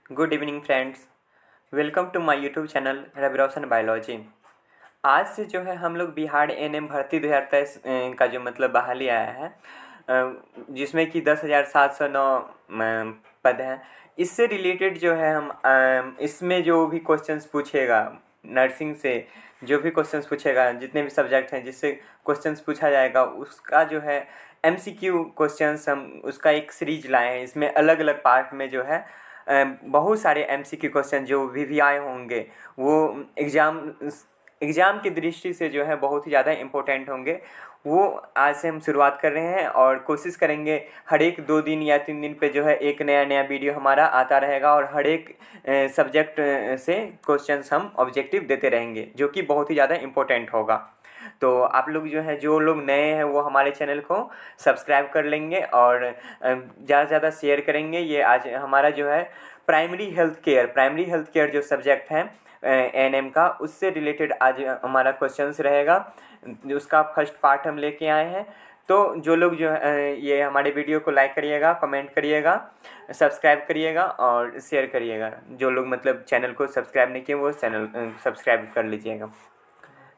Good evening friends. Welcome to my YouTube channel Ravi Roshan biology. आज से जो है हम लोग बिहार एनएम भर्ती 2023 का जो मतलब बहाली आया है, जिसमें कि 10,709 पद हैं। इससे रिलेटेड जो है हम इसमें जो भी क्वेश्चंस पूछेगा नर्सिंग से, जो भी क्वेश्चंस पूछेगा, जितने भी सब्जेक्ट हैं जिससे क्वेश्चंस पूछा जाएगा, उसका जो है एमसीक्यू क्वेश्चंस हम उसका एक सीरीज लाए हैं। इसमें अलग अलग पार्ट में जो है बहुत सारे एमसीक्यू क्वेश्चन जो वीवीआई होंगे वो एग्ज़ाम की दृष्टि से जो है बहुत ही ज़्यादा इम्पोर्टेंट होंगे। वो आज से हम शुरुआत कर रहे हैं और कोशिश करेंगे हर एक 2 दिन या 3 दिन पे जो है एक नया नया वीडियो हमारा आता रहेगा और हर एक सब्जेक्ट से क्वेश्चंस हम ऑब्जेक्टिव देते रहेंगे, जो कि बहुत ही ज़्यादा इम्पोर्टेंट होगा। तो आप लोग जो हैं, जो लोग नए हैं वो हमारे चैनल को सब्सक्राइब कर लेंगे और ज़्यादा से ज़्यादा शेयर करेंगे। ये आज हमारा जो है प्राइमरी हेल्थ केयर जो सब्जेक्ट है एएनएम का, उससे रिलेटेड आज हमारा क्वेश्चंस रहेगा। उसका फर्स्ट पार्ट हम लेके आए हैं। तो जो लोग जो है ये हमारे वीडियो को लाइक करिएगा, कमेंट करिएगा, सब्सक्राइब करिएगा और शेयर करिएगा। जो लोग मतलब चैनल को सब्सक्राइब नहीं किए वो चैनल सब्सक्राइब कर लीजिएगा।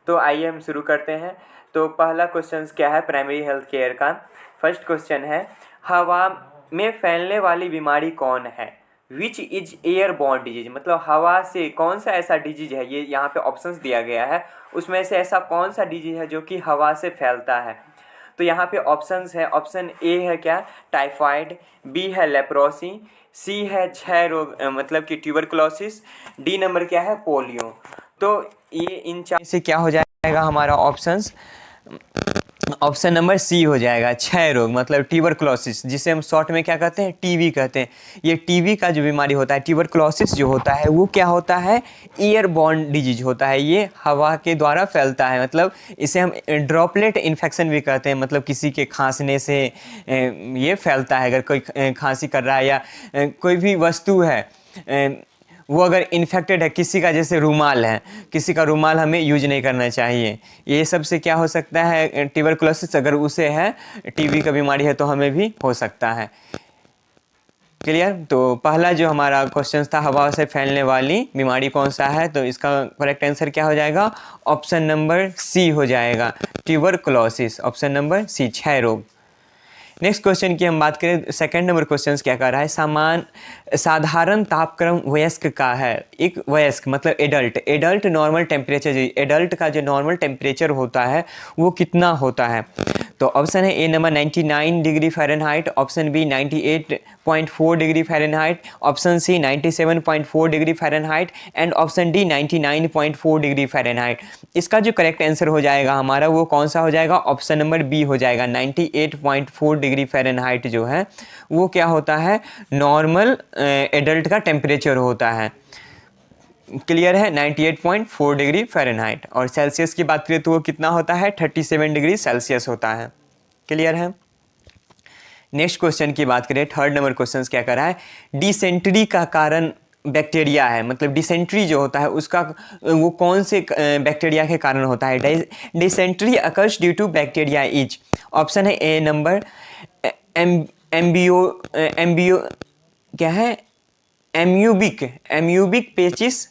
तो आइए हम शुरू करते हैं। तो पहला क्वेश्चन क्या है प्राइमरी हेल्थ केयर का। फर्स्ट क्वेश्चन है, हवा में फैलने वाली बीमारी कौन है? Which is air borne disease, मतलब हवा से कौन सा ऐसा डिजीज है, ये यहाँ पे ऑप्शंस दिया गया है, उसमें से ऐसा कौन सा डिजीज है जो कि हवा से फैलता है। तो यहाँ पे ऑप्शंस है, ऑप्शन ए है क्या, टाइफाइड, बी है लेप्रोसी, सी है क्षय रोग मतलब कि ट्यूबरकुलोसिस, डी नंबर क्या है, पोलियो। तो ये इन चार से क्या हो जाएगा हमारा ऑप्शंस, ऑप्शन नंबर सी हो जाएगा, क्षय रोग मतलब ट्यूबरकुलोसिस, जिसे हम शॉर्ट में क्या कहते हैं, टीबी कहते हैं। ये टीबी का जो बीमारी होता है, ट्यूबरकुलोसिस जो होता है, वो क्या होता है, एयरबॉर्न डिजीज होता है। ये हवा के द्वारा फैलता है, मतलब इसे हम ड्रॉपलेट इन्फेक्शन भी कहते हैं। मतलब किसी के खांसने से ये फैलता है। अगर कोई खांसी कर रहा है या कोई भी वस्तु है वो अगर इन्फेक्टेड है, किसी का जैसे रुमाल है, किसी का रुमाल हमें यूज नहीं करना चाहिए। ये सब से क्या हो सकता है, ट्यूबरकुलोसिस अगर उसे है, टीबी का बीमारी है तो हमें भी हो सकता है। क्लियर। तो पहला जो हमारा क्वेश्चन था, हवा से फैलने वाली बीमारी कौन सा है, तो इसका करेक्ट आंसर क्या हो जाएगा, ऑप्शन नंबर सी हो जाएगा, ट्यूबरकुलोसिस। ऑप्शन नंबर सी, क्षय रोग। नेक्स्ट क्वेश्चन की हम बात करें, सेकंड नंबर क्वेश्चन क्या कर रहा है, साधारण तापक्रम वयस्क का है। एक वयस्क मतलब एडल्ट नॉर्मल टेम्परेचर, एडल्ट का जो नॉर्मल टेम्परेचर होता है वो कितना होता है। तो ऑप्शन है A number 99 degree Fahrenheit, option B 98.4 degree Fahrenheit, option C 97.4 degree Fahrenheit and option D 99.4 degree Fahrenheit. इसका जो करेक्ट आंसर हो जाएगा हमारा वो कौन सा हो जाएगा, ऑप्शन नंबर बी हो जाएगा। 98.4 डिग्री फ़ारेनहाइट जो है वो क्या होता है, नॉर्मल एडल्ट का टेम्परेचर होता है। क्लियर है, 98.4 डिग्री फ़ारेनहाइट। और सेल्सियस की बात करें तो वो कितना होता है, 37 डिग्री सेल्सियस होता है। क्लियर है। नेक्स्ट क्वेश्चन की बात करें, थर्ड नंबर क्वेश्चन क्या कर रहा है, डिसेंट्री का कारण बैक्टीरिया है। मतलब डिसेंट्री जो होता है उसका वो कौन से बैक्टीरिया के कारण होता है। Dysentery occurs due to bacteria is, option है ए नंबर एम्बियो क्या है, एम्यूबिक पेचिस,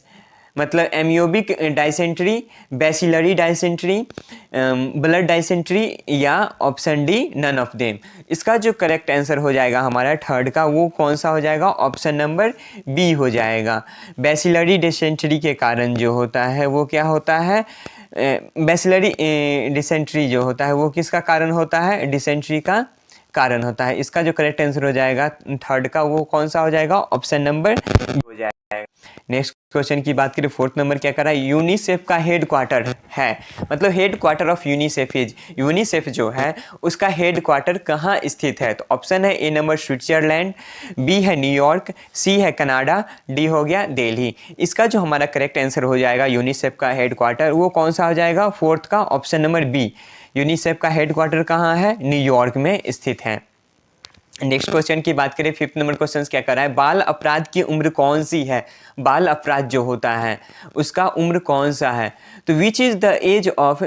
मतलब amoebic dysentery, bacillary dysentery, blood dysentery, या option D none of them. इसका जो करेक्ट आंसर हो जाएगा हमारा थर्ड का, वो कौन सा हो जाएगा, ऑप्शन नंबर बी हो जाएगा। बैसिलरी डिसेंट्री के कारण जो होता है वो क्या होता है, बैसिलरी डिसेंट्री जो होता है वो किसका कारण होता है, डिसेंट्री का कारण होता है। इसका जो करेक्ट आंसर हो जाएगा थर्ड का, वो कौन सा हो जाएगा, ऑप्शन नंबर हो जाएगा। नेक्स्ट क्वेश्चन की बात करें, फोर्थ नंबर क्या कर रहा है, यूनिसेफ का हेड क्वार्टर है, मतलब head quarter of UNICEF is, UNICEF जो है उसका हेड क्वार्टर कहाँ स्थित है। तो ऑप्शन है ए नंबर स्विट्जरलैंड, बी है न्यूयॉर्क, सी है कनाडा, डी हो गया दिल्ली। इसका जो हमारा करेक्ट आंसर हो जाएगा यूनिसेफ का हेड क्वार्टर, वो कौन सा हो जाएगा, फोर्थ का, ऑप्शन नंबर बी। यूनिसेफ का हेड क्वार्टर कहाँ है, न्यूयॉर्क में स्थित है। नेक्स्ट क्वेश्चन की बात करें, फिफ्थ नंबर क्वेश्चन क्या कर रहा है, बाल अपराध की उम्र कौन सी है। बाल अपराध जो होता है उसका उम्र कौन सा है। तो which is the age of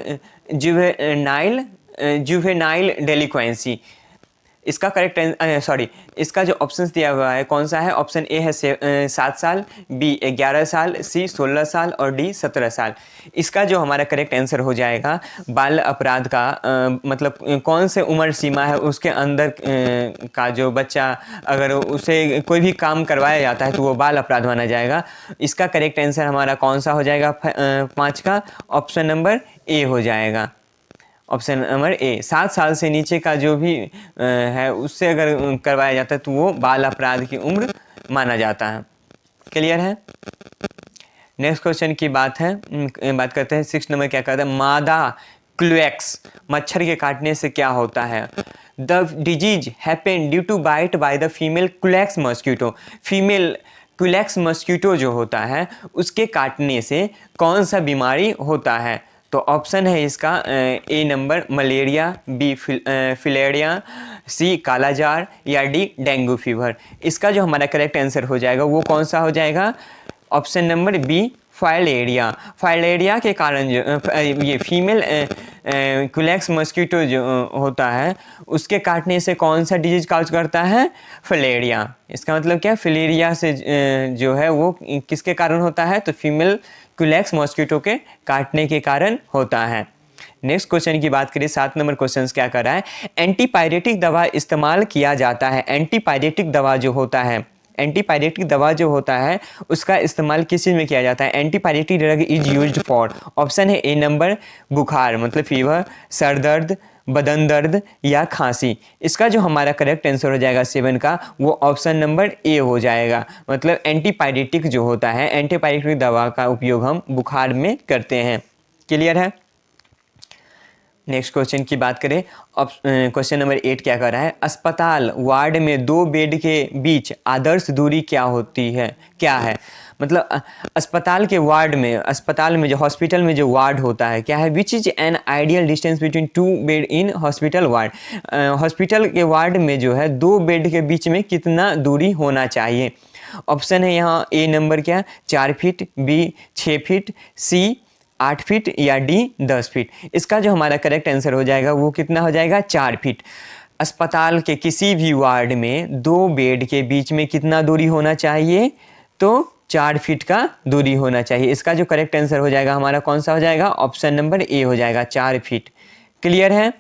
juvenile delinquency. इसका इसका जो ऑप्शन दिया हुआ है कौन सा है? ऑप्शन ए है 7 साल, बी 11 साल, सी 16 साल और डी 17 साल। इसका जो हमारा करेक्ट आंसर हो जाएगा बाल अपराध का मतलब कौन से उम्र सीमा है उसके अंदर का जो बच्चा अगर उसे कोई भी काम करवाया जाता है तो वो बाल अपराध माना जाएगा। इसका करेक्ट आंसर हमारा कौन सा हो जाएगा 5 का? ऑप्शन नंबर ए हो जाएगा। ऑप्शन नंबर ए, 7 साल से नीचे का जो भी है उससे अगर करवाया जाता है तो वो बाल अपराध की उम्र माना जाता है। क्लियर है? नेक्स्ट क्वेश्चन की बात करते हैं 6 नंबर क्या कहता है? मादा क्लूएक्स मच्छर के काटने से क्या होता है? The disease happen due to bite by the female culex mosquito. Female culex mosquito जो होता है उसके काटने से कौन सा बीमारी होता है? तो ऑप्शन है इसका ए नंबर मलेरिया, बी फिलेरिया, सी कालाजार या डी डेंगू फीवर। इसका जो हमारा करेक्ट आंसर हो जाएगा वो कौन सा हो जाएगा? Option number B filaria. Filaria के कारण जो ये फीमेल क्लूएक्स मॉस्किटो जो होता है उसके काटने से कौन सा डिजीज काज करता है? फिलेरिया। इसका मतलब क्या? फिलेरिया से जो है वो किसके कारण होता है? तो फीमेल क्लूएक्स मॉस्किटो के काटने के कारण होता है। नेक्स्ट क्वेश्चन की बात करें 7 नंबर क्वेश्चन क्या कर रहा है? एंटीपायरेटिक दवा इस्तेमाल किया जाता है। एंटीपायरेटिक दवा जो होता है, एंटीपायरेटिक दवा जो होता है उसका इस्तेमाल किस चीज़ में किया जाता है? Antipyretic drug is used for. Option है ए नंबर बुखार मतलब फीवर, सर दर्द, बदन दर्द या खांसी। इसका जो हमारा करेक्ट आंसर हो जाएगा 7 का वो ऑप्शन नंबर ए हो जाएगा। मतलब एंटीपायरेटिक जो होता है, एंटीपायरेटिक दवा का उपयोग हम बुखार में करते हैं। क्लियर है? नेक्स्ट क्वेश्चन की बात करें, क्वेश्चन नंबर 8 क्या कर रहा है? अस्पताल वार्ड में 2 बेड के बीच आदर्श दूरी क्या होती है? क्या है? मतलब अस्पताल के वार्ड में, अस्पताल में जो हॉस्पिटल में जो वार्ड होता है क्या है? Which is an ideal distance between 2 bed in hospital ward. Hospital के वार्ड में जो है 2 बेड के बीच में कितना दूरी होना चाहिए? ऑप्शन है यहाँ ए नंबर क्या? 4 फीट, बी 6 फीट, सी 8 फीट या डी 10 फीट। इसका जो हमारा करेक्ट आंसर हो जाएगा वो कितना हो जाएगा? 4 फीट। अस्पताल के किसी भी वार्ड में 2 बेड के बीच में कितना दूरी होना चाहिए? तो 4 फीट का दूरी होना चाहिए। इसका जो करेक्ट आंसर हो जाएगा हमारा कौन सा हो जाएगा? ऑप्शन नंबर ए हो जाएगा, 4 फीट। क्लियर है?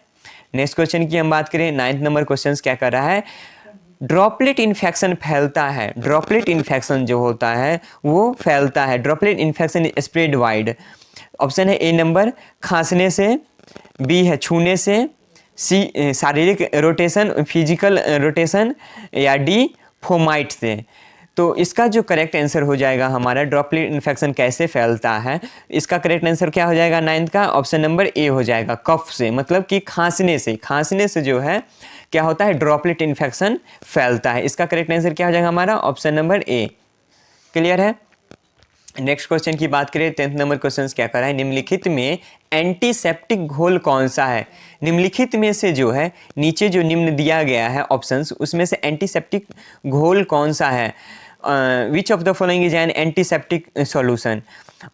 नेक्स्ट क्वेश्चन की हम बात करें 9 नंबर क्वेश्चन क्या कर रहा है? ड्रॉपलेट इन्फेक्शन फैलता है। ड्रॉपलेट इन्फेक्शन जो होता है वो फैलता है। Droplet infection spread wide. Option है ए नंबर खांसने से, बी है छूने से, सी शारीरिक रोटेशन फिजिकल रोटेशन या डी फोमाइट से। तो इसका जो करेक्ट आंसर हो जाएगा हमारा ड्रॉपलेट इन्फेक्शन कैसे फैलता है, इसका करेक्ट आंसर क्या हो जाएगा 9 का? ऑप्शन नंबर ए हो जाएगा, कफ से। मतलब कि खांसने से, खांसने से जो है क्या होता है? ड्रॉपलेट इन्फेक्शन फैलता है। इसका करेक्ट आंसर क्या हो जाएगा हमारा? Option number A. क्लियर है? नेक्स्ट क्वेश्चन की बात करें 10 नंबर क्वेश्चन क्या कर रहा है? निम्नलिखित में एंटीसेप्टिक घोल कौन सा है? निम्नलिखित में से जो है नीचे जो निम्न दिया गया है ऑप्शंस उसमें से एंटीसेप्टिक घोल कौन सा है? Which of the following is an antiseptic solution.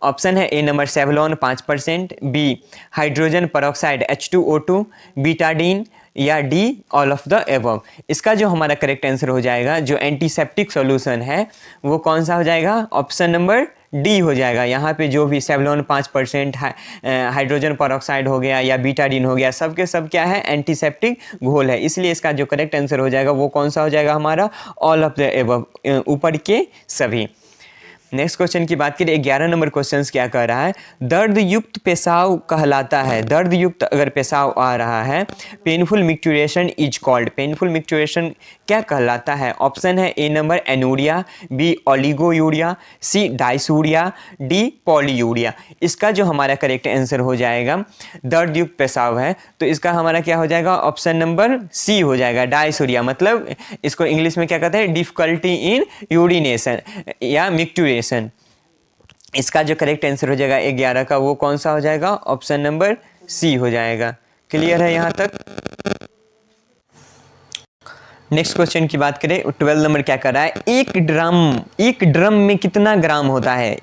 Option है A number Savlon 5%, B hydrogen peroxide H2O2, betadine या D all of the above. इसका जो हमारा करेक्ट आंसर हो जाएगा जो एंटीसेप्टिक सॉल्यूशन है वो कौन सा हो जाएगा? ऑप्शन नंबर डी हो जाएगा। यहाँ पे जो भी सेवलॉन 5%, हाइड्रोजन परऑक्साइड हो गया या बीटाडीन हो गया, सब के सब क्या है? एंटीसेप्टिक घोल है। इसलिए इसका जो करेक्ट आंसर हो जाएगा वो कौन सा हो जाएगा हमारा? ऑल ऑफ द एबव, ऊपर के सभी। नेक्स्ट क्वेश्चन की बात करें 11 नंबर क्वेश्चन क्या कर रहा है? दर्द युक्त पेशाब कहलाता है। दर्द युक्त अगर पेशाब आ रहा है painful micturition is called. Painful micturition क्या कहलाता है? ऑप्शन है A number एनूरिया, B oliguria, C डाइसूरिया, D polyuria. इसका जो हमारा करेक्ट आंसर हो जाएगा दर्द युक्त पेशाब है तो इसका हमारा क्या हो जाएगा? ऑप्शन नंबर सी हो जाएगा, डाइसूरिया। मतलब इसको इंग्लिश में क्या कहते हैं? डिफिकल्टी इन यूरिनेशन या मिक्चुरेशन। इसका जो करेक्ट आंसर हो जाएगा 11 का वो कौन सा हो जाएगा? ऑप्शन नंबर सी हो जाएगा। क्लियर है यहां तक? नेक्स्ट क्वेश्चन की बात करें 12 नंबर क्या कर रहा है? एक ड्रम में कितना ग्राम होता है?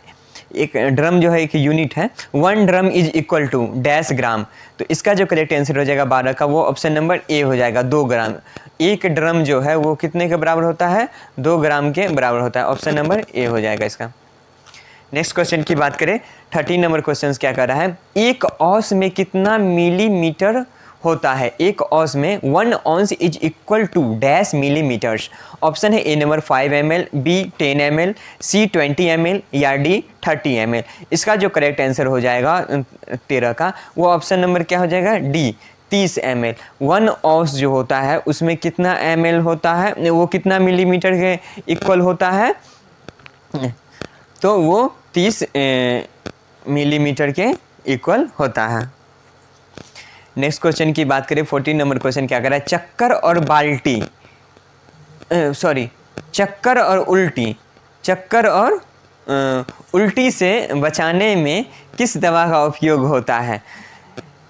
एक ड्रम जो है एक यूनिट है, 1 dram is equal to dash gram. तो इसका जो करेक्ट आंसर हो जाएगा 12 का वो ऑप्शन नंबर ए हो जाएगा, 2 ग्राम। एक ड्रम जो है वो कितने के बराबर होता है, 2 ग्राम के बराबर होता है, ऑप्शन नंबर ए हो जाएगा इसका। नेक्स्ट क्वेश्चन की बात करें, 13 नंबर क्वेश्चन क्या कर रहा है, एक औंस में कितना मिलीमीटर होता है। एक औंस में 1 ounce is equal to dash millimetres. Option है A number 5 ml, B 10 ml, C 20 ml या डी 30 ml। इसका जो करेक्ट आंसर हो जाएगा 13 का वो ऑप्शन नंबर क्या हो जाएगा, डी 30 ml। 1 औंस जो होता है उसमें कितना ml होता है, वो कितना मिलीमीटर के इक्वल होता है, तो वो 30 मिलीमीटर के इक्वल होता है। नेक्स्ट क्वेश्चन की बात करें, 14 नंबर क्वेश्चन क्या कर रहा है, चक्कर और बाल्टी चक्कर और उल्टी से बचाने में किस दवा का उपयोग होता है।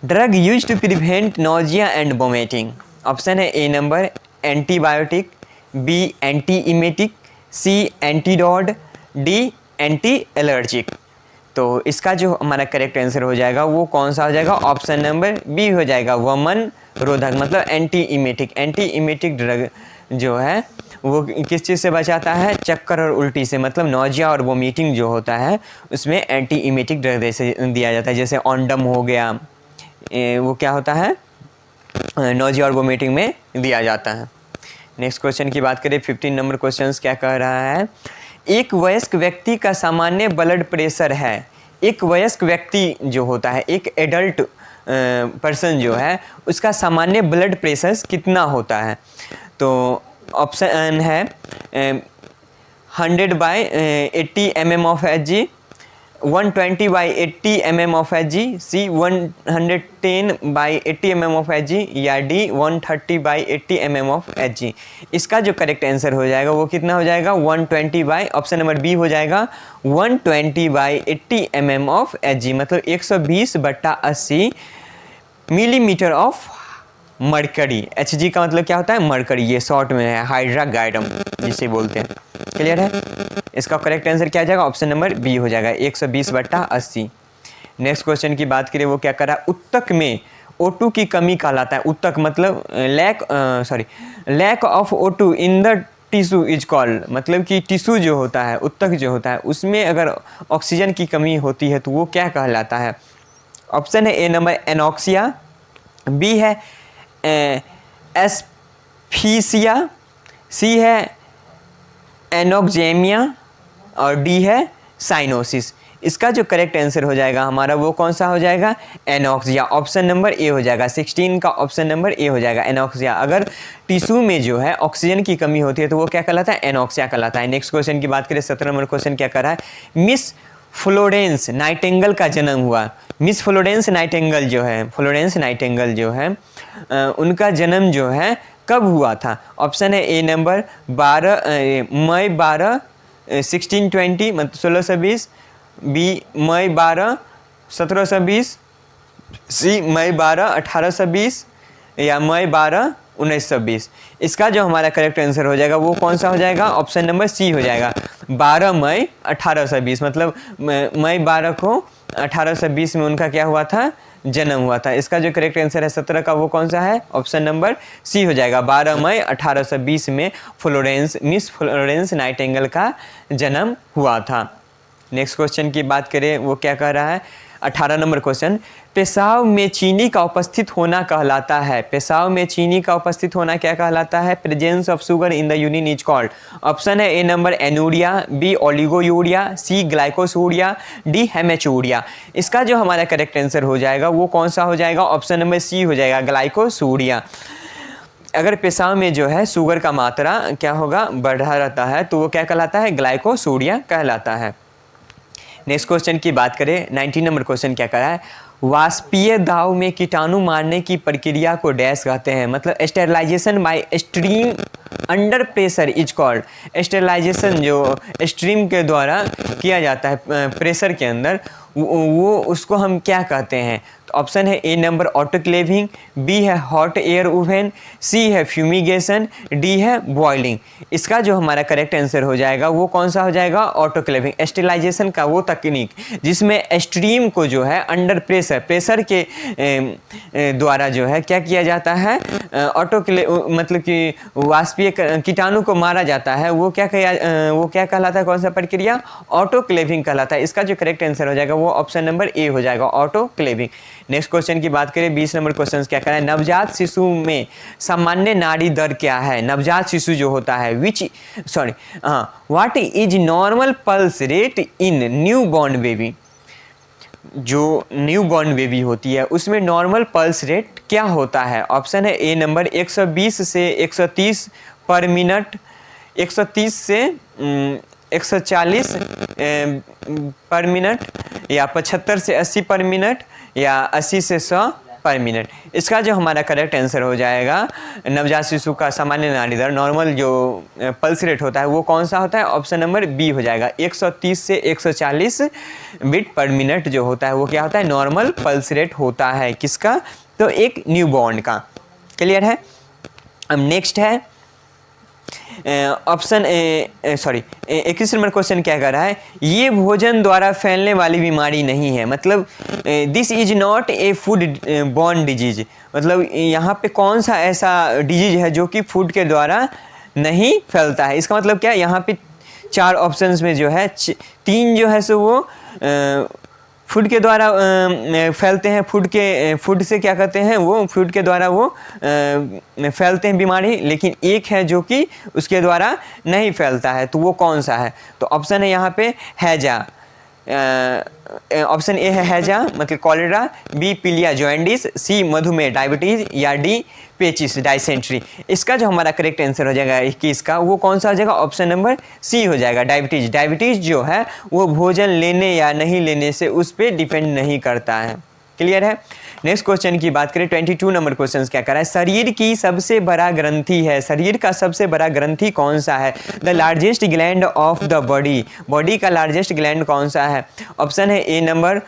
Drug use to prevent nausea and vomiting. Option है A number antibiotic, B anti emetic, C antidote, D anti allergic. तो इसका जो हमारा करेक्ट आंसर हो जाएगा वो कौन सा हो जाएगा, ऑप्शन नंबर बी हो जाएगा, वमन रोधक मतलब anti emetic. Anti emetic drug जो है वो किस चीज़ से बचाता है, चक्कर और उल्टी से, मतलब नोजिया और वोमिटिंग जो होता है उसमें एंटी इमेटिक ड्रग जैसे दिया जाता है, जैसे ऑन्डम हो गया, वो क्या होता है, नोजिया और वोमिटिंग में दिया जाता है। नेक्स्ट क्वेश्चन की बात करें, 15 नंबर क्वेश्चन क्या कह रहा है, एक वयस्क व्यक्ति का सामान्य ब्लड प्रेशर है। एक वयस्क व्यक्ति जो होता है, एक एडल्ट पर्सन जो है उसका सामान्य ब्लड प्रेशर कितना होता है। तो ऑप्शन है 100/80 mm of Hg, 120/80 mm of Hg, C 110/80 mm of Hg या डी 130/80 mm of Hg। इसका जो करेक्ट आंसर हो जाएगा वो कितना हो जाएगा, 120 ऑप्शन नंबर बी हो जाएगा, 120/80 mm of Hg, मतलब 120/80 मिलीमीटर ऑफ मरकरी। Hg का मतलब क्या होता है, मरकरी, ये शॉर्ट में है हाइड्रागाइडम जिसे बोलते हैं। क्लियर है, इसका करेक्ट आंसर क्या आ जाएगा, ऑप्शन नंबर बी हो जाएगा, 120/80। नेक्स्ट क्वेश्चन की बात करें, वो क्या कर रहा है, उत्तक में O2 की कमी कहलाता है। उत्तक मतलब lack of O2 in the tissue is called, मतलब कि टिश्यू जो होता है, उत्तक जो होता है उसमें अगर ऑक्सीजन की कमी होती है तो वो क्या कहलाता है। ऑप्शन है ए नंबर एनॉक्सिया, बी है एस्फीसिया, सी है एनोक्जेमिया और डी है साइनोसिस। इसका जो करेक्ट आंसर हो जाएगा हमारा वो कौन सा हो जाएगा, एनॉक्सिया, ऑप्शन नंबर ए हो जाएगा, 16 का ऑप्शन नंबर ए हो जाएगा, एनॉक्सिया। अगर टिश्यू में जो है ऑक्सीजन की कमी होती है तो वो क्या कहलाता है, एनॉक्सिया कहलाता है। नेक्स्ट क्वेश्चन की बात करें, 17 नंबर क्वेश्चन क्या कर रहा है, मिस फ्लोरेंस नाइटिंगेल का जन्म हुआ। मिस फ्लोरेंस नाइटिंगेल जो है उनका जन्म जो है कब हुआ था। ऑप्शन है ए नंबर 12 मई 1620 मतलब 1620, बी मई 1720, सी मई 1820 या मई 1920। इसका जो हमारा करेक्ट आंसर हो जाएगा वो कौन सा हो जाएगा, ऑप्शन नंबर सी हो जाएगा, 12 मई 1820, मतलब मई 12 को 1820 में उनका क्या हुआ था, जन्म हुआ था। इसका जो करेक्ट आंसर है 17 का वो कौन सा है, ऑप्शन नंबर सी हो जाएगा, 12 मई 1820 में मिस फ्लोरेंस नाइटिंगेल का जन्म हुआ था। नेक्स्ट क्वेश्चन की बात करें, वो क्या कह रहा है, 18 नंबर क्वेश्चन, पेशाब में चीनी का उपस्थित होना कहलाता है। पेशाब में चीनी का उपस्थित होना क्या कहलाता है, presence of sugar in the urine is called. Option है A number एनूरिया, B oliguria, C glycosuria, D haematuria. इसका जो हमारा करेक्ट आंसर हो जाएगा वो कौन सा हो जाएगा, ऑप्शन नंबर सी हो जाएगा, ग्लाइकोसूरिया। अगर पेशाब में जो है शुगर का मात्रा क्या होगा, बढ़ा रहता है तो वो क्या कहलाता है, ग्लाइकोसूरिया कहलाता है। नेक्स्ट क्वेश्चन की बात करें, 19 नंबर क्वेश्चन क्या करा है, वाष्पीय दाव में कीटाणु मारने की प्रक्रिया को डैश कहते हैं, मतलब sterilisation by stream under pressure is called. Sterilisation जो स्ट्रीम के द्वारा किया जाता है प्रेशर के अंदर, वो उसको हम क्या कहते हैं। तो ऑप्शन है ए नंबर ऑटोक्लेविंग, बी है हॉट एयर ओवन, सी है फ्यूमिगेशन, डी है बॉइलिंग। इसका जो हमारा करेक्ट आंसर हो जाएगा वो कौन सा हो जाएगा? ऑटोक्लेविंग, स्टेरिलाइजेशन का वो तकनीक जिसमें स्ट्रीम को जो है अंडर प्रेशर के द्वारा जो है क्या किया जाता है, मतलब कि वाष्पीय कीटाणु को मारा जाता है, वो क्या कहलाता है? कौन सा प्रक्रिया? ऑटोक्लेविंग कहलाता है। इसका जो करेक्ट आंसर हो जाएगा वो ऑप्शन नंबर ए हो जाएगा, ऑटोक्लेविंग। नेक्स्ट क्वेश्चन की बात करें, 20 नंबर क्वेश्चन क्या कह रहा है? नवजात शिशु में सामान्य नाड़ी दर क्या है? नवजात शिशु जो होता है what is normal pulse rate in new born baby? जो न्यू बॉर्न बेबी होती है उसमें नॉर्मल पल्स रेट क्या होता है? ऑप्शन है ए नंबर 120 से 130 पर मिनट, 130 से 140 पर मिनट, या 75 से 80 पर मिनट, या 80 से 100 पर मिनट। इसका जो हमारा करेक्ट आंसर हो जाएगा, नवजात शिशु का सामान्य नाड़ी दर नॉर्मल जो पल्स रेट होता है वो कौन सा होता है? ऑप्शन नंबर बी हो जाएगा, 130 से 140 बीट पर मिनट जो होता है वो क्या होता है? नॉर्मल पल्स रेट होता है। किसका? तो एक न्यू बॉर्न का। क्लियर है? अब नेक्स्ट है ऑप्शन 21 नंबर क्वेश्चन क्या कर रहा है? ये भोजन द्वारा फैलने वाली बीमारी नहीं है, मतलब this is not a food borne disease. मतलब यहाँ पे कौन सा ऐसा डिजीज है जो कि फूड के द्वारा नहीं फैलता है? इसका मतलब क्या है? यहाँ पे 4 ऑप्शंस में जो है 3 जो है सो वो फूड के द्वारा फैलते हैं, फूड से क्या कहते हैं वो फूड के द्वारा वो फैलते हैं बीमारी, लेकिन एक है जो कि उसके द्वारा नहीं फैलता है, तो वो कौन सा है? तो ऑप्शन है यहाँ पे हैजा, ऑप्शन ए है हैजा मतलब कॉलेरा, बी पीलिया जॉइंडिस, सी मधुमेह डायबिटीज, या डी पेचिस डाइसेंट्री। इसका जो हमारा करेक्ट आंसर हो जाएगा 21 का वो कौन सा हो जाएगा? ऑप्शन नंबर सी हो जाएगा, डायबिटीज। डायबिटीज जो है वो भोजन लेने या नहीं लेने से उस पर डिपेंड नहीं करता है। क्लियर है? नेक्स्ट क्वेश्चन की बात करें, 22 नंबर क्वेश्चन क्या कर रहा है? शरीर की सबसे बड़ा ग्रंथि है, शरीर का सबसे बड़ा ग्रंथि कौन सा है? The largest gland of the body का लार्जेस्ट ग्लैंड कौन सा है? ऑप्शन है A number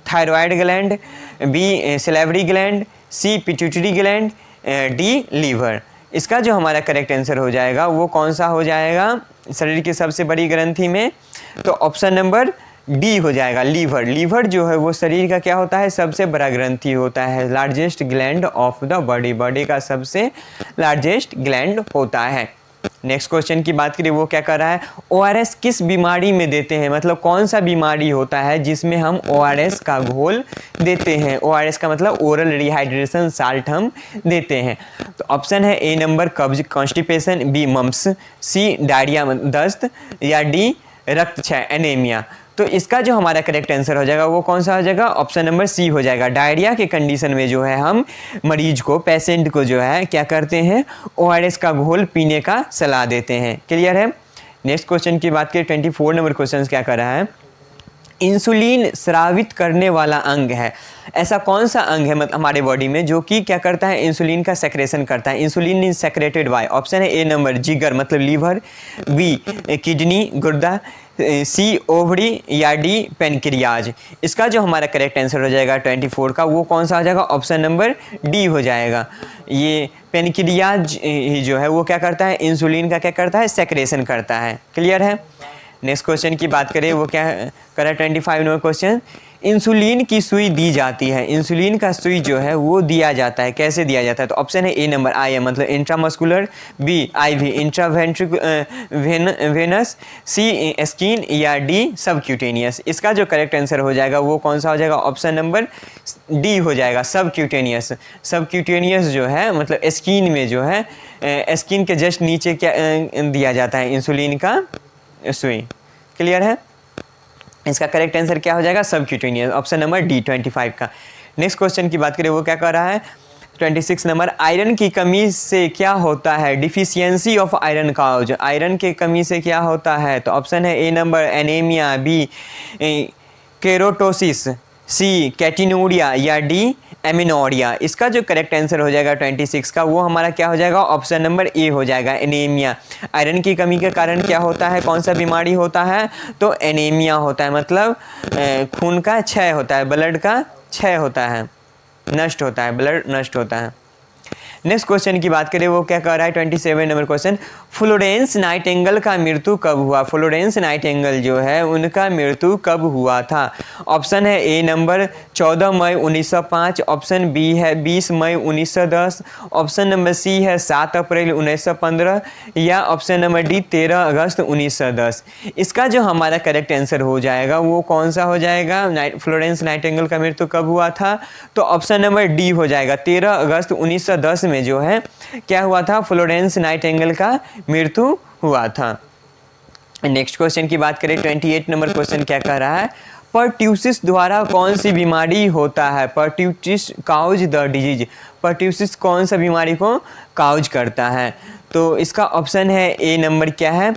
thyroid gland, B salivary gland, C pituitary gland, D liver. इसका जो हमारा करेक्ट आंसर हो जाएगा वो कौन सा हो जाएगा शरीर की सबसे बड़ी ग्रंथि में? तो ऑप्शन नंबर डी हो जाएगा, लीवर। लीवर जो है वो शरीर का क्या होता है? सबसे बड़ा ग्रंथि होता है, largest gland of the body का सबसे लार्जेस्ट ग्लैंड होता है। नेक्स्ट क्वेश्चन की बात करें, वो क्या कर रहा है? ORS किस बीमारी में देते हैं? मतलब कौन सा बीमारी होता है जिसमें हम ORS का घोल देते हैं? ORS का मतलब ओरल रिहाइड्रेशन साल्ट हम देते हैं। तो ऑप्शन है ए नंबर कब्ज कॉन्स्टिपेशन, बी मम्स, सी डायरिया दस्त, या डी रक्तक्षय एनीमिया। तो इसका जो हमारा करेक्ट आंसर हो जाएगा वो कौन सा हो जाएगा? ऑप्शन नंबर सी हो जाएगा। डायरिया के कंडीशन में जो है हम मरीज को, पेशेंट को जो है क्या करते हैं? ORS का घोल पीने का सलाह देते हैं। क्लियर है? नेक्स्ट क्वेश्चन की बात करें, 24 नंबर क्वेश्चन क्या कर रहा है? इंसुलिन स्रावित करने वाला अंग है, ऐसा कौन सा अंग है मतलब हमारे बॉडी में जो कि क्या करता है? इंसुलिन का सेक्रेशन करता है। Insulin is secreted bye, option है ए नंबर जिगर मतलब लीवर, बी किडनी गुर्दा, सी ओवरी, या डी पेनक्रियाज। इसका जो हमारा करेक्ट आंसर हो जाएगा 24 का वो कौन सा हो जाएगा? ऑप्शन नंबर डी हो जाएगा। ये पेनक्रियाज ही जो है वो क्या करता है? इंसुलिन का क्या करता है? सेक्रेशन करता है। क्लियर है? नेक्स्ट क्वेश्चन की बात करें, वो क्या कर रहा है? 25 नंबर क्वेश्चन, इंसुलिन की सुई दी जाती है, इंसुलिन का सुई जो है वो दिया जाता है, कैसे दिया जाता है? तो ऑप्शन है ए नंबर IM मतलब इंट्रामस्कुलर, बी IV इंट्रावेनस, सी स्किन, या डी सबक्यूटेनियस। इसका जो करेक्ट आंसर हो जाएगा वो कौन सा हो जाएगा? ऑप्शन नंबर डी हो जाएगा, सबक्यूटेनियस। सबक्यूटेनियस जो है मतलब स्किन में जो है स्किन के जस्ट नीचे क्या दिया जाता है? इंसुलिन का सुई। क्लियर है? इसका करेक्ट आंसर क्या हो जाएगा? सबक्यूटेनियस, ऑप्शन नंबर डी 25 का। नेक्स्ट क्वेश्चन की बात करें, वो क्या कर रहा है? 26 नंबर, आयरन की कमी से क्या होता है? Deficiency of iron causes, iron की कमी से क्या होता है? तो ऑप्शन है A number anaemia, B keratosis, C ketonuria, या डी एमिनोरिया। इसका जो करेक्ट आंसर हो जाएगा 26 का वो हमारा क्या हो जाएगा? ऑप्शन नंबर ए हो जाएगा, एनीमिया। आयरन की कमी के कारण क्या होता है? कौन सा बीमारी होता है? तो एनीमिया होता है, मतलब खून का क्षय होता है, ब्लड का क्षय होता है, नष्ट होता है, ब्लड नष्ट होता है। नेक्स्ट क्वेश्चन की बात करें, वो क्या कह रहा है 27 नंबर क्वेश्चन, फ्लोरेंस नाइटिंगेल का मृत्यु कब हुआ? फ्लोरेंस नाइटिंगेल जो है उनका मृत्यु कब हुआ था? ऑप्शन है A number 14 May 1905, option B है 20 मई 1910, ऑप्शन नंबर सी है 7 अप्रैल 1915 या ऑप्शन नंबर डी 13 अगस्त 1910। इसका जो हमारा करेक्ट आंसर हो जाएगा वो कौन सा हो जाएगा? फ्लोरेंस नाइटिंगेल का मृत्यु कब हुआ था? तो ऑप्शन नंबर डी हो जाएगा, 13 अगस्त 1910 में जो है क्या हुआ था? फ्लोरेंस नाइटिंगेल का मृत्यु हुआ था। नेक्स्ट क्वेश्चन की बात करें, 28 नंबर क्वेश्चन क्या कह रहा है, पर्ट्यूसिस द्वारा कौन सी बीमारी होता है? Pertussis causes the disease, pertussis कौन सा बीमारी को काउज करता है? तो इसका ऑप्शन है ए नंबर क्या है?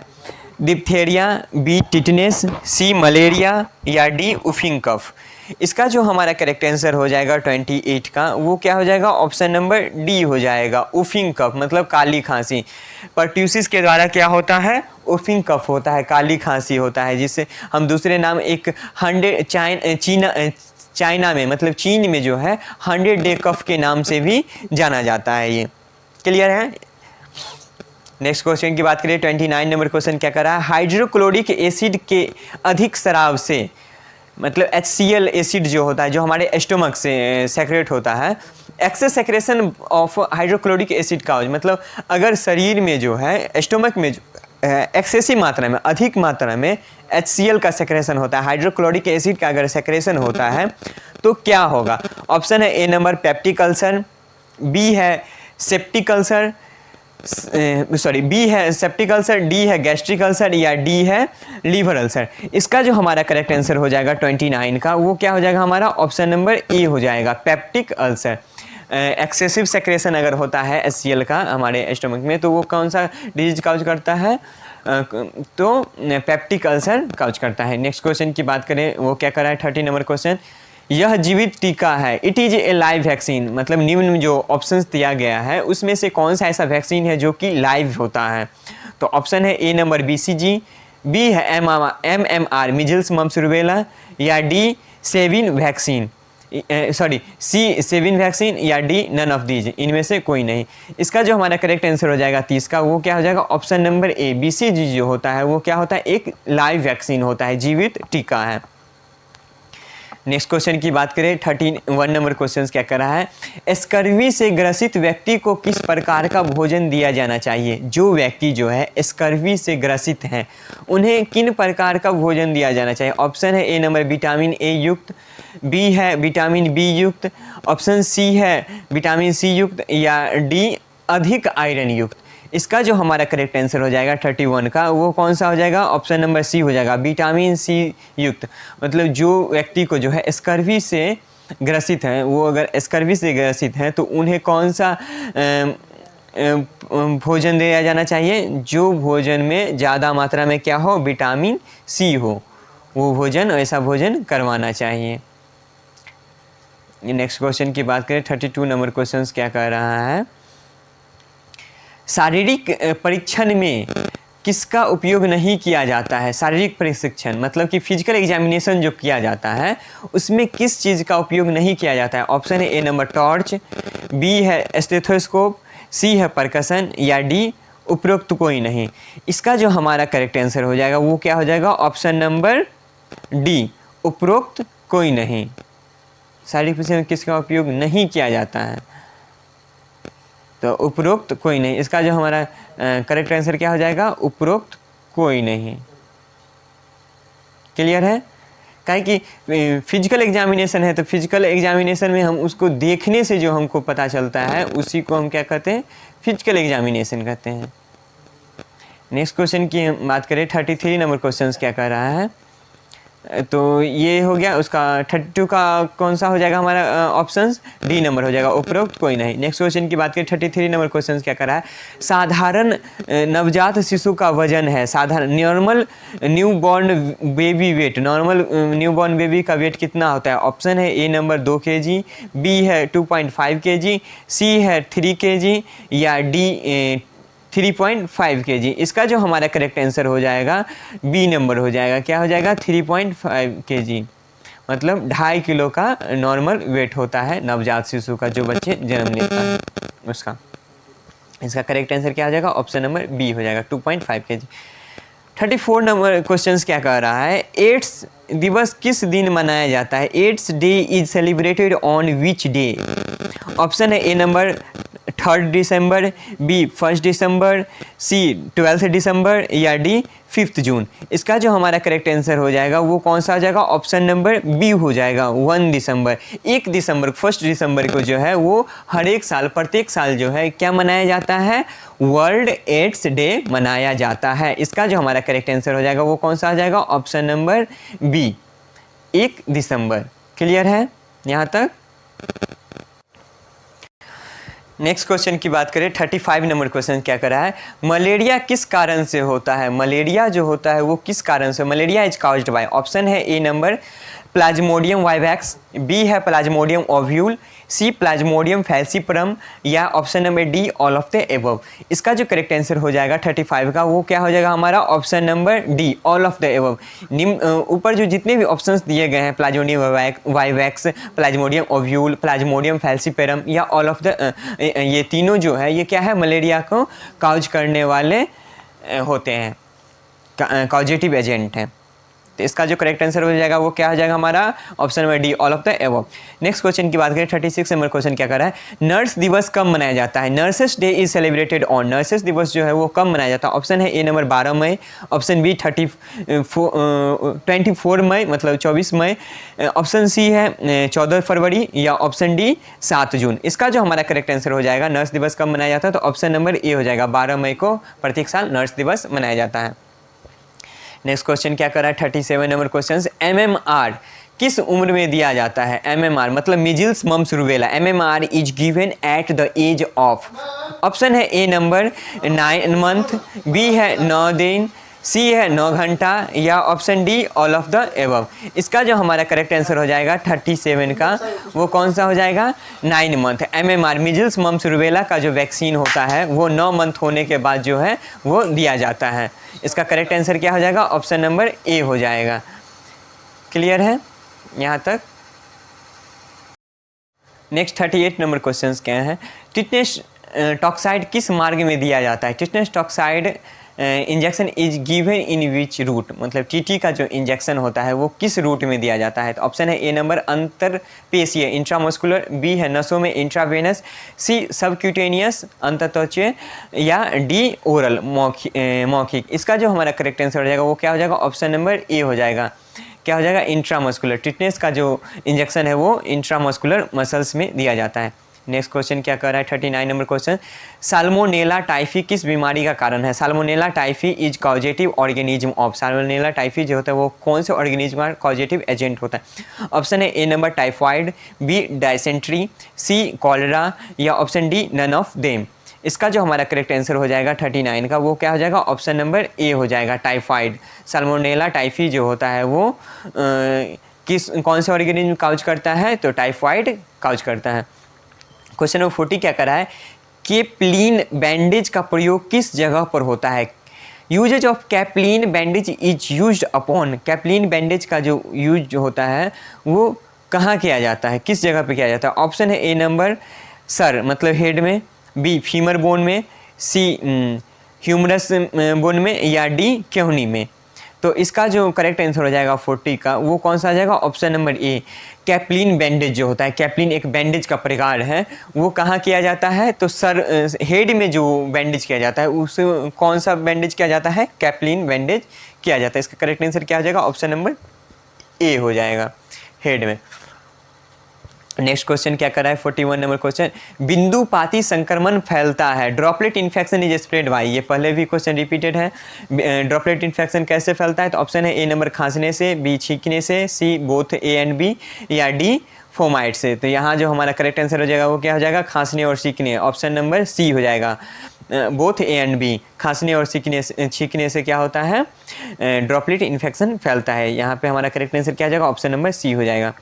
डिप्थेरिया, बी टिटनेस, सी मलेरिया या डी उफिंग कफ। इसका जो हमारा करेक्ट आंसर हो जाएगा 28 का, वो क्या हो जाएगा? ऑप्शन नंबर डी हो जाएगा, उफिंग कफ, मतलब काली खांसी। पर्ट्यूसिस के द्वारा क्या होता है? उफिंग कफ होता है, काली खांसी होता है, जिससे हम दूसरे नाम एक 100 चाइना में, मतलब चीन में जो है 100 डे कफ के नाम से भी जाना जाता है। ये क्लियर है? नेक्स्ट क्वेश्चन की बात करें, 29 नंबर क्वेश्चन क्या कर रहा है, हाइड्रोक्लोरिक एसिड के अधिक स्राव से, मतलब HCl एसिड जो होता है, जो हमारे स्टोमक से सेक्रेट होता है, excess secretion of hydrochloric acid का, मतलब अगर शरीर में जो है स्टोमक में एक्सेसिव मात्रा में, अधिक मात्रा में HCl का सेक्रेशन होता है, हाइड्रोक्लोरिक एसिड का अगर सेक्रेशन होता है तो क्या होगा? ऑप्शन है A number peptic ulcer, B है सेप्टिक अल्सर, बी है सेप्टिक अल्सर, डी है गैस्ट्रिक अल्सर या डी है लीवर अल्सर। इसका जो हमारा करेक्ट आंसर हो जाएगा 29 का, वो क्या हो जाएगा हमारा? ऑप्शन नंबर ए हो जाएगा, पेप्टिक अल्सर। एक्सेसिव सेक्रेशन अगर होता है HCl का हमारे स्टमक में, तो वो कौन सा डिजीज काउज करता है? तो पेप्टिक अल्सर काउज करता है। नेक्स्ट क्वेश्चन की बात करें, वो क्या कर रहा है 30 नंबर क्वेश्चन, यह जीवित टीका है, it is a live vaccine, मतलब निम्न में जो ऑप्शंस दिया गया है उसमें से कौन सा ऐसा वैक्सीन है जो कि लाइव होता है? तो ऑप्शन है ए नंबर BCG, बी है MMR मिजल्स मम्स रूबेला या डी सेविन वैक्सीन, सी सेविन वैक्सीन या डी नन ऑफ दीज, इनमें से कोई नहीं। इसका जो हमारा करेक्ट आंसर हो जाएगा 30 का, वो क्या हो जाएगा? ऑप्शन नंबर ए, BCG जो होता है वो क्या होता है? एक लाइव वैक्सीन होता है, जीवित टीका है। नेक्स्ट क्वेश्चन की बात करें, 31 नंबर क्वेश्चन क्या कर रहा है, स्कर्वी से ग्रसित व्यक्ति को किस प्रकार का भोजन दिया जाना चाहिए? जो व्यक्ति जो है स्कर्वी से ग्रसित हैं उन्हें किन प्रकार का भोजन दिया जाना चाहिए? ऑप्शन है ए नंबर विटामिन ए युक्त, बी है विटामिन बी युक्त, ऑप्शन सी है विटामिन सी युक्त या डी अधिक आयरन युक्त। इसका जो हमारा करेक्ट आंसर हो जाएगा 31 का, वो कौन सा हो जाएगा? ऑप्शन नंबर सी हो जाएगा, विटामिन सी युक्त। मतलब जो व्यक्ति को जो है स्कर्वी से ग्रसित हैं, वो अगर स्कर्वी से ग्रसित हैं तो उन्हें कौन सा भोजन दिया जाना चाहिए? जो भोजन में ज़्यादा मात्रा में क्या हो? विटामिन सी हो, वो भोजन, ऐसा भोजन करवाना चाहिए। नेक्स्ट क्वेश्चन की बात करें, 32 नंबर क्वेश्चन क्या कर रहा है, शारीरिक परीक्षण में किसका उपयोग नहीं किया जाता है? शारीरिक प्रशिक्षण मतलब कि फिजिकल एग्जामिनेशन जो किया जाता है उसमें किस चीज़ का उपयोग नहीं किया जाता है? ऑप्शन है ए नंबर टॉर्च, बी है स्टेथोस्कोप, सी है परकशन या डी उपरोक्त कोई नहीं। इसका जो हमारा करेक्ट आंसर हो जाएगा वो क्या हो जाएगा? ऑप्शन नंबर डी, उपरोक्त कोई नहीं। शारीरिक परीक्षण में किसका उपयोग नहीं किया जाता है? तो उपरोक्त कोई नहीं। इसका जो हमारा करेक्ट आंसर क्या हो जाएगा? उपरोक्त कोई नहीं। क्लियर है? काहे कि फिजिकल एग्जामिनेशन है, तो फिजिकल एग्जामिनेशन में हम उसको देखने से जो हमको पता चलता है उसी को हम क्या कहते हैं? फिजिकल एग्जामिनेशन कहते हैं। नेक्स्ट क्वेश्चन की बात करें, 33 नंबर क्वेश्चन क्या कह रहा है, तो ये हो गया। उसका 32 का कौन सा हो जाएगा हमारा ऑप्शंस? डी नंबर हो जाएगा, उपरोक्त कोई नहीं। नेक्स्ट क्वेश्चन की बात करें, 33 नंबर क्वेश्चन क्या कर रहा है, साधारण नवजात शिशु का वजन है, साधारण normal new born baby weight, normal new born baby का वेट कितना होता है? ऑप्शन है ए नंबर 2 kg, बी है 2.5 kg, सी है 3 kg या डी 3.5 kg। इसका जो हमारा करेक्ट आंसर हो जाएगा बी नंबर हो जाएगा। क्या हो जाएगा? 3.5 kg। मतलब 2.5 किलो का नॉर्मल वेट होता है नवजात शिशु का, जो बच्चे जन्म लेता है उसका। इसका करेक्ट आंसर क्या हो जाएगा? ऑप्शन नंबर बी हो जाएगा, 2.5 kg। 34 नंबर क्वेश्चन क्या कह रहा है? एड्स दिवस किस दिन मनाया जाता है? AIDS day is celebrated on which day? Option है ए नंबर 3 दिसंबर, बी 1 दिसंबर, सी 12 दिसंबर या डी 5 जून। इसका जो हमारा करेक्ट आंसर हो जाएगा वो कौन सा हो जाएगा? ऑप्शन नंबर बी हो जाएगा, 1 दिसंबर। 1 दिसंबर 1 दिसंबर को जो है वो हर एक साल, प्रत्येक साल जो है क्या मनाया जाता है? वर्ल्ड एड्स डे मनाया जाता है। इसका जो हमारा करेक्ट आंसर हो जाएगा वो कौन सा हो जाएगा? ऑप्शन नंबर बी, 1 दिसंबर। क्लियर है यहाँ तक? नेक्स्ट क्वेश्चन की बात करें, 35 नंबर क्वेश्चन क्या कर रहा है? मलेरिया किस कारण से होता है? मलेरिया जो होता है वो किस कारण से? Malaria is caused bye, option है A number Plasmodium vivax, B है प्लाज्मोडियम ओव्यूल, सी प्लाज्मोडियम फैल्सीपरम या option number D all of the above. इसका जो करेक्ट आंसर हो जाएगा 35 का वो क्या हो जाएगा हमारा? Option number D all of the above. ऊपर जो जितने भी ऑप्शंस दिए गए हैं, plasmodium vivax, plasmodium ovale, plasmodium falciparum या ऑल ऑफ द, ये तीनों जो है ये क्या है? मलेरिया को काउज करने वाले होते हैं, कॉजेटिव एजेंट हैं। तो इसका जो करेक्ट आंसर हो जाएगा वो क्या हो जाएगा हमारा? Option number D all of the above. Next question की बात करें, 36 नंबर क्वेश्चन क्या कर रहा है? नर्स दिवस कब मनाया जाता है? Nurses day is celebrated on, nurses दिवस जो है वो कब मनाया जाता है? ऑप्शन है A number 12 May, option B 24 मई मतलब 24 मई, ऑप्शन सी है 14 फरवरी या ऑप्शन डी 7 जून। इसका जो हमारा करेक्ट आंसर हो जाएगा नर्स दिवस कब मनाया जाता है तो ऑप्शन नंबर ए हो जाएगा, 12 मई को प्रत्येक साल नर्स दिवस मनाया जाता है। नेक्स्ट क्वेश्चन क्या कर रहा है? 37 नंबर क्वेश्चन, MMR किस उम्र में दिया जाता है? MMR मतलब measles mumps rubella. MMR is given at the age of, option है ए नंबर 9 मंथ, बी है 9 दिन, सी है 9 घंटा या option D all of the above. इसका जो हमारा करेक्ट आंसर हो जाएगा 37 का वो कौन सा हो जाएगा? 9 month. MMR measles mumps rubella का जो वैक्सीन होता है वो 9 मंथ होने के बाद जो है वो दिया जाता है। इसका करेक्ट आंसर क्या हो जाएगा? ऑप्शन नंबर ए हो जाएगा। क्लियर है यहाँ तक? नेक्स्ट 38 नंबर क्वेश्चंस क्या है? टिटनेस टॉक्साइड किस मार्ग में दिया जाता है? Tetanus toxoid injection is given in which route, मतलब टीटी का जो इंजेक्शन होता है वो किस रूट में दिया जाता है? तो ऑप्शन है ए नंबर अंतरपेशीय इंट्रामस्कुलर, बी है नसों में इंट्रावेनस, सी सबक्यूटेनियस अंतत्वचीय या डी ओरल मौखिक। इसका जो हमारा करेक्ट आंसर हो जाएगा वो क्या हो जाएगा? ऑप्शन नंबर ए हो जाएगा। क्या हो जाएगा? इंट्रामस्कुलर। टिटनेस का जो इंजेक्शन है वो इंट्रामस्कुलर मसल्स में दिया जाता है। नेक्स्ट क्वेश्चन क्या कर रहा है? 39 नंबर क्वेश्चन, साल्मोनेला टाइफी किस बीमारी का कारण है? Salmonella typhi is causative organism of, salmonella typhi जो होता है वो कौन से ऑर्गेनिज्म का कॉजेटिव एजेंट होता है? ऑप्शन है A number typhoid, B dysentery, C cholera या option D none of them. इसका जो हमारा करेक्ट आंसर हो जाएगा 39 का वो क्या हो जाएगा? ऑप्शन नंबर ए हो जाएगा, टाइफाइड। साल्मोनेला टाइफी जो होता है वो कौन से ऑर्गेनिज्म काउज करता है? तो टाइफाइड काउज करता है। क्वेश्चन नंबर 40 क्या कर रहा है? कैप्लिन बैंडेज का प्रयोग किस जगह पर होता है? Uses of capeline bandage is used upon, capeline bandage का जो यूज होता है वो कहाँ किया जाता है, किस जगह पे किया जाता है? ऑप्शन है ए नंबर सर मतलब हेड में, बी फीमर बोन में, सी ह्यूमरस बोन में या डी केहनी में। तो इसका जो करेक्ट आंसर हो जाएगा 40 का वो कौन सा आ जाएगा? Option number A, Caplin bandage जो होता है, कैप्लिन एक बैंडेज का प्रकार है, वो कहाँ किया जाता है? तो सर हेड में जो बैंडेज किया जाता है उस कौन सा बैंडेज किया जाता है? कैप्लिन बैंडेज किया जाता है। इसका करेक्ट आंसर क्या हो जाएगा? ऑप्शन नंबर ए हो जाएगा, हेड में। नेक्स्ट क्वेश्चन क्या कर रहा है? 41 नंबर क्वेश्चन, बिंदुपाती संक्रमण फैलता है, droplet infection is spread by, ये पहले भी क्वेश्चन रिपीटेड है। ड्रॉपलेट इन्फेक्शन कैसे फैलता है? तो ऑप्शन है ए नंबर खांसने से, बी छींकने से, C both A and B या डी फोमाइट से। तो यहाँ जो हमारा करेक्ट आंसर हो जाएगा वो क्या हो जाएगा? खांसने और छींकने, ऑप्शन नंबर सी हो जाएगा, बोथ ए एंड बी। खांसने और छींकने से क्या होता है? ड्रॉपलेट इन्फेक्शन फैलता है। यहाँ पे हमारा करेक्ट आंसर क्या हो जाएगा? ऑप्शन नंबर सी हो जाएगा।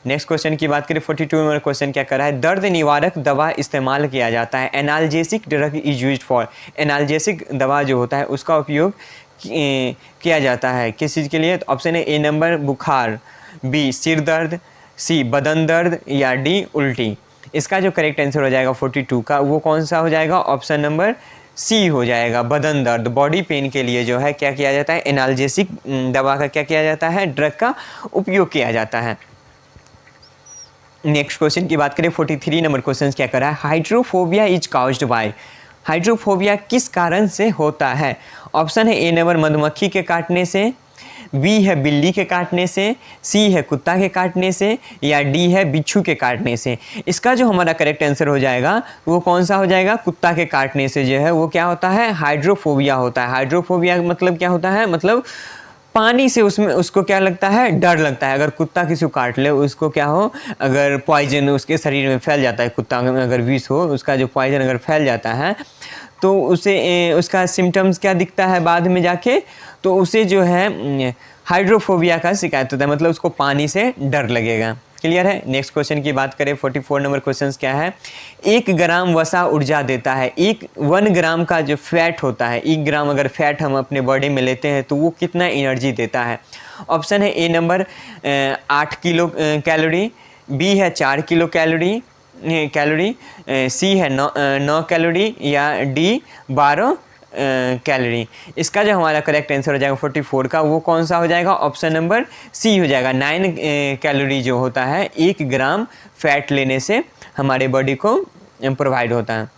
नेक्स्ट क्वेश्चन की बात करें, 42 नंबर क्वेश्चन क्या कर रहा है? दर्द निवारक दवा इस्तेमाल किया जाता है, analgesic drug is used for, analgesic दवा जो होता है उसका उपयोग किया जाता है किस चीज़ के लिए? तो ऑप्शन है ए नंबर बुखार बी सिर दर्द, सी बदन दर्द या डी उल्टी। इसका जो करेक्ट आंसर हो जाएगा 42 का वो कौन सा हो जाएगा, ऑप्शन नंबर सी हो जाएगा, बदन दर्द। बॉडी पेन के लिए जो है क्या किया जाता है, एनाल्जेसिक दवा का क्या किया जाता है, ड्रग का उपयोग किया जाता है। नेक्स्ट क्वेश्चन की बात करें 43 नंबर क्वेश्चन क्या कर रहा है, hydrophobia is caused bye. Hydrophobia किस कारण से होता है? ऑप्शन है ए नंबर मधुमक्खी के काटने से, बी है बिल्ली के काटने से, सी है कुत्ता के काटने से या डी है बिच्छू के काटने से। इसका जो हमारा करेक्ट आंसर हो जाएगा वो कौन सा हो जाएगा, कुत्ता के काटने से जो है वो क्या होता है, हाइड्रोफोबिया होता है। हाइड्रोफोबिया मतलब क्या होता है, मतलब पानी से उसमें उसको क्या लगता है, डर लगता है। अगर कुत्ता किसी को काट ले, उसको क्या हो, अगर पॉइजन उसके शरीर में फैल जाता है, कुत्ता में अगर विष हो, उसका जो पॉइजन अगर फैल जाता है तो उसे उसका सिम्टम्स क्या दिखता है बाद में जाके, तो उसे जो है हाइड्रोफोबिया का शिकायत होता है, मतलब उसको पानी से डर लगेगा। क्लियर है। नेक्स्ट क्वेश्चन की बात करें 44 नंबर क्वेश्चन क्या है, 1 ग्राम वसा ऊर्जा देता है। 1 ग्राम का जो फैट होता है, 1 ग्राम अगर फैट हम अपने बॉडी में लेते हैं तो वो कितना एनर्जी देता है? ऑप्शन है A number 8 kilo calorie, B है 4 किलो कैलोरी, सी है 9 कैलोरी या डी 12 कैलोरी। इसका जो हमारा करेक्ट आंसर हो जाएगा 44 का वो कौन सा हो जाएगा, ऑप्शन नंबर सी हो जाएगा। 9 कैलोरी जो होता है 1 ग्राम फैट लेने से हमारे बॉडी को प्रोवाइड होता है।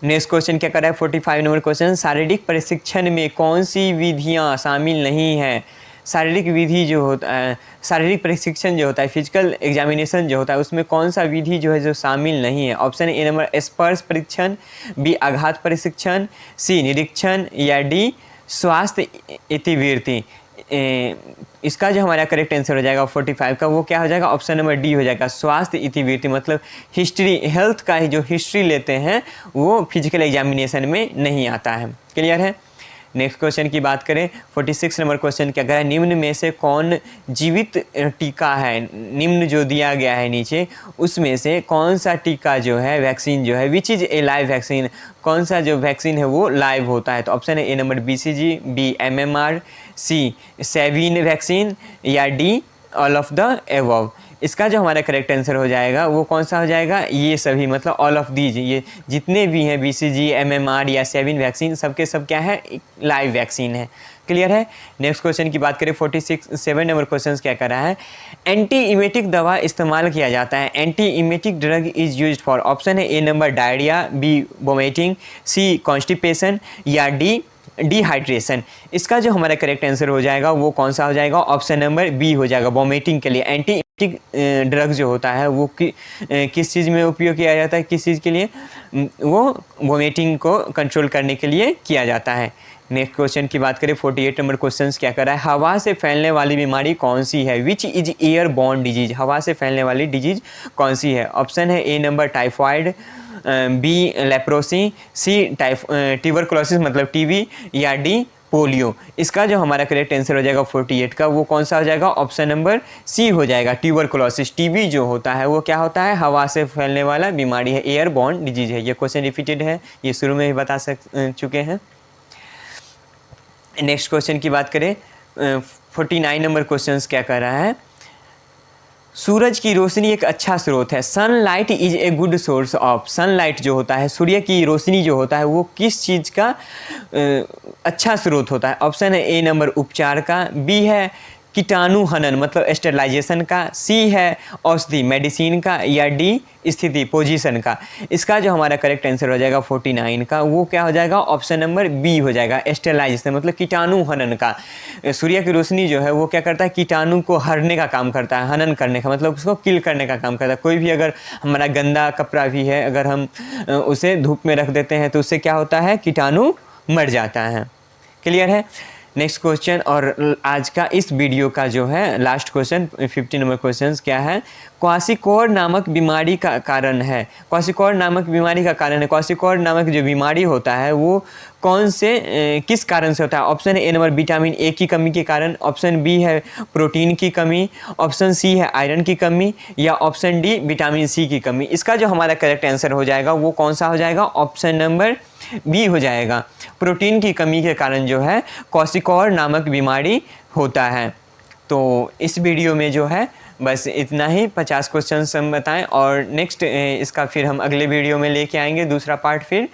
नेक्स्ट क्वेश्चन क्या कर रहा है 45 नंबर क्वेश्चन, शारीरिक प्रशिक्षण में कौन सी विधियाँ शामिल नहीं है? शारीरिक विधि जो होता है, शारीरिक प्रशिक्षण जो होता है, फिजिकल एग्जामिनेशन जो होता है, उसमें कौन सा विधि जो है जो शामिल नहीं है? ऑप्शन ए नंबर स्पर्श परीक्षण, बी आघात प्रशिक्षण, सी निरीक्षण या डी स्वास्थ्य इतिवृत्ति। इसका जो हमारा करेक्ट आंसर हो जाएगा 45 का वो क्या हो जाएगा, ऑप्शन नंबर डी हो जाएगा, स्वास्थ्य इतिवृत्ति। मतलब हिस्ट्री, हेल्थ का ही जो हिस्ट्री लेते हैं वो फिजिकल एग्जामिनेशन में नहीं आता है। क्लियर है। नेक्स्ट क्वेश्चन की बात करें 46 नंबर क्वेश्चन क्या कह रहा है, निम्न में से कौन जीवित टीका है? निम्न जो दिया गया है नीचे उसमें से कौन सा टीका जो है, वैक्सीन जो है, which is a live vaccine, कौन सा जो वैक्सीन है वो लाइव होता है? तो ऑप्शन है A number BCG, B MMR, C seven vaccine या D all of the above. इसका जो हमारा करेक्ट आंसर हो जाएगा वो कौन सा हो जाएगा, ये सभी, मतलब ऑल ऑफ दीज, ये जितने भी हैं BCG, MMR या सेविन वैक्सीन सबके सब क्या है, लाइव वैक्सीन है। क्लियर है। नेक्स्ट क्वेश्चन की बात करें 47 नंबर क्वेश्चन क्या कर रहा है, एंटी इमेटिक दवा इस्तेमाल किया जाता है। Anti emetic drug is used for, option है A number diarrhoea, B vomiting, C constipation या डी डिहाइड्रेशन। इसका जो हमारा करेक्ट आंसर हो जाएगा वो कौन सा हो जाएगा, ऑप्शन नंबर बी हो जाएगा, वोमिटिंग के लिए। एंटी ड्रग जो होता है वो किस चीज़ में उपयोग किया जाता है, किस चीज़ के लिए, वो वोमिटिंग को कंट्रोल करने के लिए किया जाता है। नेक्स्ट क्वेश्चन की बात करें 48 नंबर क्वेश्चन क्या कर रहा है, हवा से फैलने वाली बीमारी कौन सी है? Which is air borne disease, हवा से फैलने वाली डिजीज कौन सी है? ऑप्शन है A number typhoid, B leprosy, C tuberculosis मतलब टीबी या डी पोलियो। इसका जो हमारा करेक्ट आंसर हो जाएगा 48 का वो कौन सा हो जाएगा, ऑप्शन नंबर सी हो जाएगा, ट्यूबरकुलोसिस। टीबी जो होता है वो क्या होता है, हवा से फैलने वाला बीमारी है, एयर बॉर्न डिजीज है। ये क्वेश्चन रिपीटेड है, ये शुरू में ही बता चुके हैं। नेक्स्ट क्वेश्चन की बात करें 49 नंबर क्वेश्चन क्या कर रहा है, सूरज की रोशनी एक अच्छा स्रोत है। Sunlight is a good source of, sunlight जो होता है, सूर्य की रोशनी जो होता है वो किस चीज़ का अच्छा स्रोत होता है? ऑप्शन है ए नंबर उपचार का, बी है कीटाणु हनन मतलब स्टेरलाइजेशन का, सी है औषधि मेडिसिन का या डी स्थिति पोजीशन का। इसका जो हमारा करेक्ट आंसर हो जाएगा 49 का वो क्या हो जाएगा, ऑप्शन नंबर बी हो जाएगा, स्टेरलाइजेशन मतलब कीटाणु हनन का। सूर्य की रोशनी जो है वो क्या करता है, कीटाणु को हरने का काम करता है, हनन करने का मतलब उसको किल करने का काम करता है। कोई भी अगर हमारा गंदा कपड़ा भी है, अगर हम उसे धूप में रख देते हैं तो उससे क्या होता है, कीटाणु मर जाता है। क्लियर है। नेक्स्ट क्वेश्चन और आज का इस वीडियो का जो है लास्ट क्वेश्चन 50 नंबर क्वेश्चन क्या है, क्वाशिकोर नामक बीमारी का कारण है। क्वाशिकोर नामक बीमारी का कारण है, क्वाशिकोर नामक जो बीमारी होता है वो कौन से किस कारण से होता है? Option A number vitamin A की कमी के कारण, ऑप्शन बी है प्रोटीन की कमी, ऑप्शन सी है आयरन की कमी या ऑप्शन डी विटामिन सी की कमी। इसका जो हमारा करेक्ट आंसर हो जाएगा वो कौन सा हो जाएगा, ऑप्शन नंबर बी हो जाएगा, प्रोटीन की कमी के कारण जो है क्वाशिकोर नामक बीमारी होता है। तो इस वीडियो में जो है बस इतना ही 50 क्वेश्चन हम बताएं, और नेक्स्ट इसका फिर हम अगले वीडियो में लेके आएंगे दूसरा पार्ट। फिर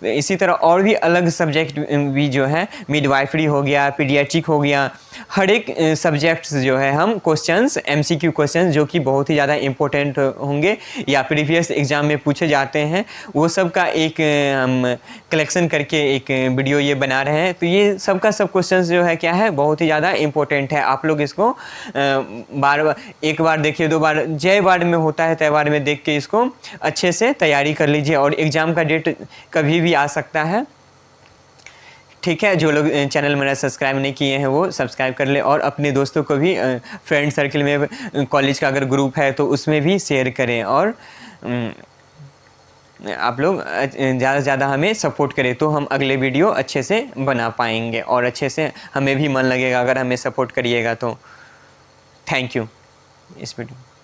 इसी तरह और भी अलग सब्जेक्ट भी जो है, मिडवाइफरी हो गया, पीडियाट्रिक हो गया, हर एक सब्जेक्ट्स जो है हम क्वेश्चंस, एमसीक्यू क्वेश्चंस जो कि बहुत ही ज़्यादा इंपॉर्टेंट होंगे या प्रीवियस एग्ज़ाम में पूछे जाते हैं, वो सब का एक हम कलेक्शन करके एक वीडियो ये बना रहे हैं। तो ये सब का सब क्वेश्चंस जो है क्या है, बहुत ही ज़्यादा इंपॉर्टेंट है। आप लोग इसको बार बार, एक बार देखिए, 2 बार, जय बार में होता है तय बार में देख के इसको अच्छे से तैयारी कर लीजिए, और एग्ज़ाम का डेट कभी भी आ सकता है। ठीक है, जो लोग चैनल मेरा सब्सक्राइब नहीं किए हैं वो सब्सक्राइब कर ले, और अपने दोस्तों को भी फ्रेंड सर्कल में, कॉलेज का अगर ग्रुप है तो उसमें भी शेयर करें, और आप लोग ज़्यादा से ज़्यादा हमें सपोर्ट करें, तो हम अगले वीडियो अच्छे से बना पाएंगे, और अच्छे से हमें भी मन लगेगा अगर हमें सपोर्ट करिएगा तो। थैंक यू इस वीडियो।